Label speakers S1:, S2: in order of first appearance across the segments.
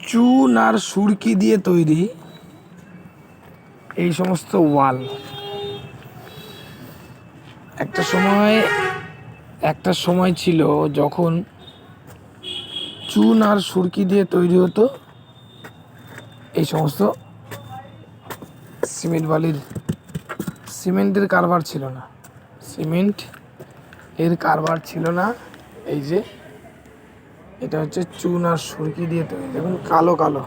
S1: চুন আর সুরকি দিয়ে তৈরি এই সমস্ত ওয়াল একটা সময় ছিল যখন চুন আর সুরকি দিয়ে তৈরি হতো এই সমস্ত সিমেন্টের কারবার ছিল না। সিমেন্ট এর কারবার ছিল না। এই যে এটা হচ্ছে চুন আর সুরকি দিয়ে তৈরি। দেখুন কালো কালো,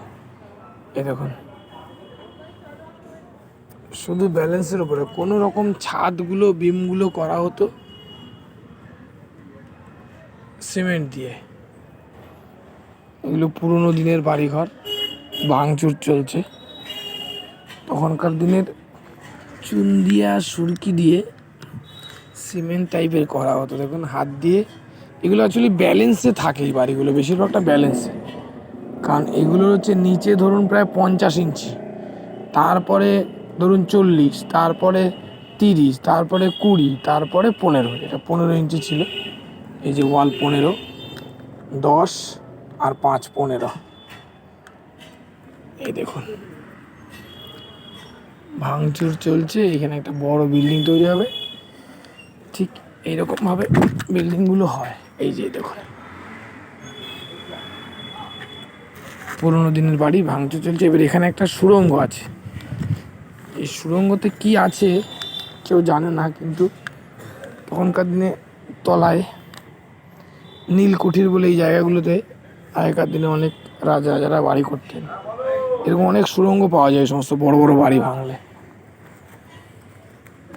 S1: এই দেখুন শুধু ব্যালেন্সের উপরে। কোনো রকম ছাদগুলো বিমগুলো করা হতো সিমেন্ট দিয়ে। এগুলো পুরোনো দিনের বাড়িঘর, ভাঙচুর চলছে। তখনকার দিনের চুন দিয়ে আর সুরকি দিয়ে সিমেন্ট টাইপের করা হতো। দেখুন হাত দিয়ে এগুলো অ্যাকচুয়ালি ব্যালেন্সে থাকে। এই বাড়িগুলো বেশিরভাগটা ব্যালেন্সে, কারণ এগুলো হচ্ছে নিচে ধরুন প্রায় 50 ইঞ্চি, তারপরে ধরুন 40, তারপরে 30, তারপরে 20, তারপরে 15। এটা 15 ইঞ্চি ছিল। এই যে ওয়াল 15, 10 আর 5 15। এই দেখুন ভাঙচুর চলছে। এখানে একটা বড় বিল্ডিং তৈরি হবে, ঠিক এইরকমভাবে বিল্ডিংগুলো হয়। এই যে দেখুন পুরোনো দিনের বাড়ি ভাঙচুর চলছে। এবার এখানে একটা সুড়ঙ্গ আছে। এই সুড়ঙ্গতে কি আছে কেউ জানে না, কিন্তু তখনকার দিনে তলায় নীলকুঠির বলে এই জায়গাগুলোতে আগেকার দিনে অনেক রাজারা বাড়ি করতেন। এরকম অনেক সুড়ঙ্গ পাওয়া যায় এই সমস্ত বড় বড় বাড়ি ভাঙলে।